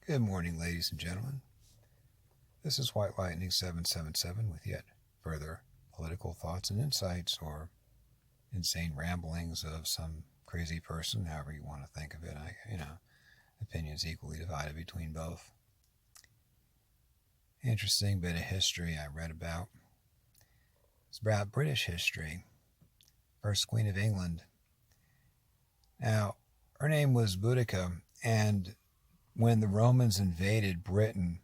Good morning, ladies and gentlemen. This is White Lightning 777 with yet further political thoughts and insights, or insane ramblings of some crazy person, however you want to think of it. Opinions equally divided between both. Interesting bit of history I read about. It's about British history. First Queen of England. Now, her name was Boudica, and when the Romans invaded Britain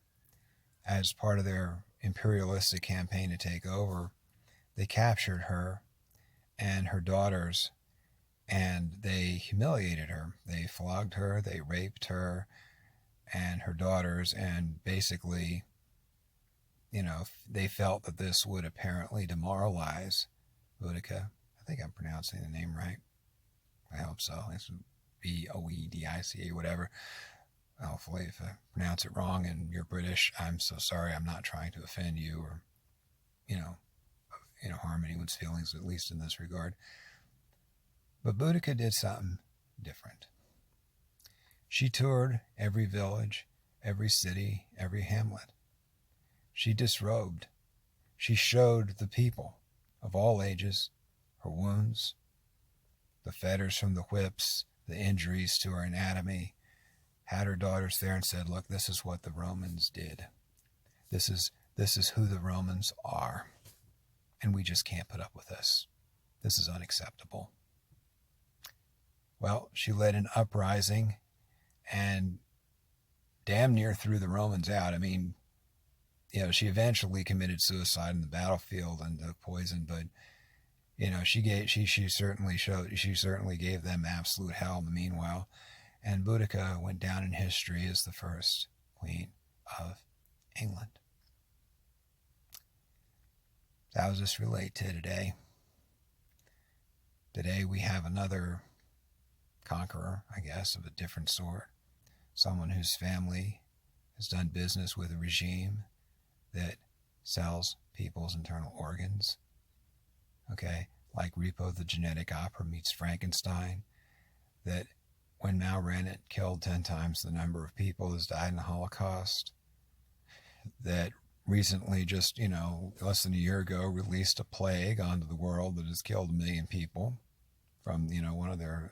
as part of their imperialistic campaign to take over, they captured her and her daughters, and they humiliated her. They flogged her, they raped her and her daughters, and basically, they felt that this would apparently demoralize Boudica. I think I'm pronouncing the name right. I hope so. It's Boedica, whatever. Hopefully, if I pronounce it wrong and you're British, I'm so sorry. I'm not trying to offend you or, harm anyone's feelings, at least in this regard. But Boudica did something different. She toured every village, every city, every hamlet. She disrobed. She showed the people of all ages her wounds, the fetters from the whips, the injuries to her anatomy, had her daughters there and said, look, this is what the Romans did. This is who the Romans are. And we just can't put up with this. This is unacceptable. Well, she led an uprising and damn near threw the Romans out. I mean, she eventually committed suicide in the battlefield and took poison, but she certainly gave them absolute hell in the meanwhile. And Boudica went down in history as the first Queen of England. How does this relate to today? Today we have another conqueror, I guess, of a different sort. Someone whose family has done business with a regime that sells people's internal organs. Okay, like Repo the Genetic Opera meets Frankenstein, that when Mal Rennet killed 10 times the number of people as died in the Holocaust, that recently, just, less than a year ago, released a plague onto the world that has killed 1 million people from, one of their,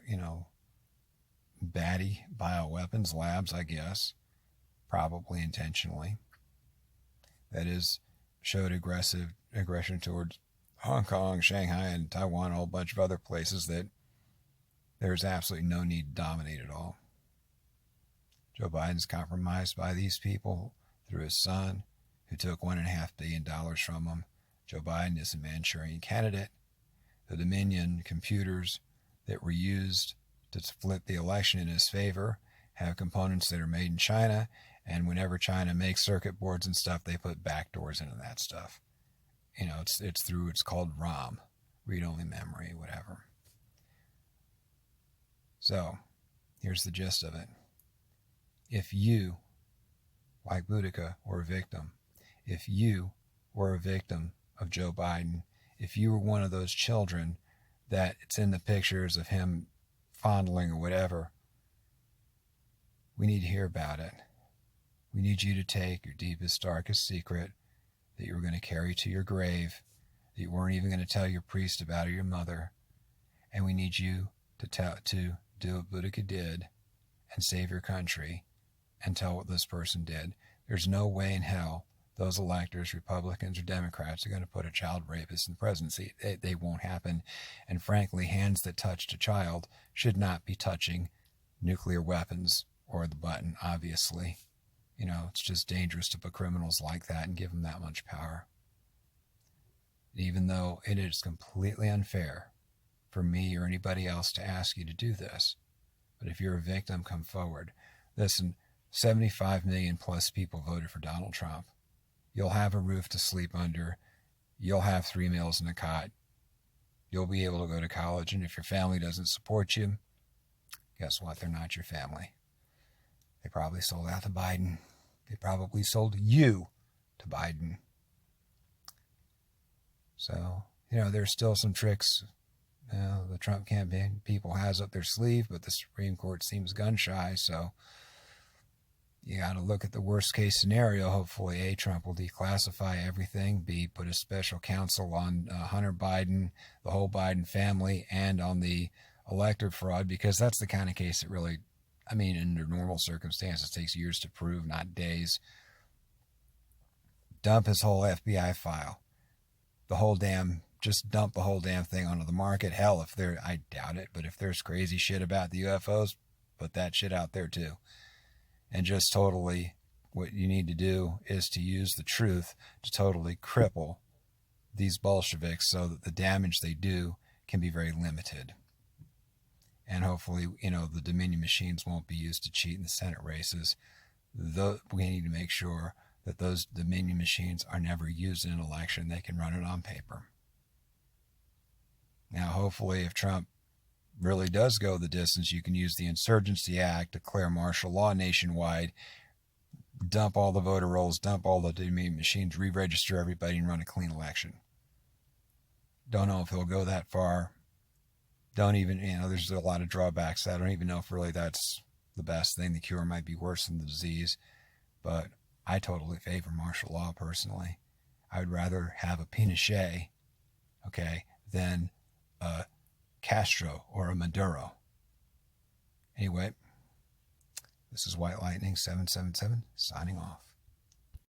baddie bioweapons labs, I guess, probably intentionally. That is, showed aggression towards Hong Kong, Shanghai, and Taiwan, a whole bunch of other places that there's absolutely no need to dominate at all. Joe Biden's compromised by these people through his son, who took $1.5 billion from him. Joe Biden is a Manchurian candidate. The Dominion computers that were used to flip the election in his favor have components that are made in China, and whenever China makes circuit boards and stuff, they put backdoors into that stuff. It's called ROM, read-only memory, whatever. So, here's the gist of it. If you, like Boudica, were a victim, if you were a victim of Joe Biden, if you were one of those children that it's in the pictures of him fondling or whatever, we need to hear about it. We need you to take your deepest, darkest secret that you were going to carry to your grave, that you weren't even going to tell your priest about or your mother, and we need you to do what Boudica did and save your country and tell what this person did. There's no way in hell those electors, Republicans or Democrats, are going to put a child rapist in the presidency. They won't happen. And frankly, hands that touched a child should not be touching nuclear weapons or the button, obviously. It's just dangerous to put criminals like that and give them that much power. Even though it is completely unfair for me or anybody else to ask you to do this. But if you're a victim, come forward. Listen, 75 million plus people voted for Donald Trump. You'll have a roof to sleep under. You'll have 3 meals in a cot. You'll be able to go to college. And if your family doesn't support you, guess what? They're not your family. They probably sold out to Biden. They probably sold you to Biden. So, there's still some tricks the Trump campaign people has up their sleeve, but the Supreme Court seems gun shy, so You got to look at the worst case scenario. Hopefully, A, Trump will declassify everything. B, put a special counsel on Hunter Biden, the whole Biden family, and on the elector fraud, because that's the kind of case that really, I mean, under normal circumstances, takes years to prove, not days. Dump his whole FBI file. Just dump the whole damn thing onto the market. Hell, I doubt it, but if there's crazy shit about the UFOs, put that shit out there too. And just totally, what you need to do is to use the truth to totally cripple these Bolsheviks so that the damage they do can be very limited. And hopefully, the Dominion machines won't be used to cheat in the Senate races. We need to make sure that those Dominion machines are never used in an election. They can run it on paper. Now, hopefully, if Trump really does go the distance, you can use the Insurgency Act, declare martial law nationwide, dump all the voter rolls, dump all the Dominion machines, re-register everybody, and run a clean election. Don't know if he'll go that far. Don't even, there's a lot of drawbacks. I don't even know if really that's the best thing. The cure might be worse than the disease. But I totally favor martial law personally. I would rather have a Pinochet, than a Castro or a Maduro. Anyway, this is White Lightning 777 signing off.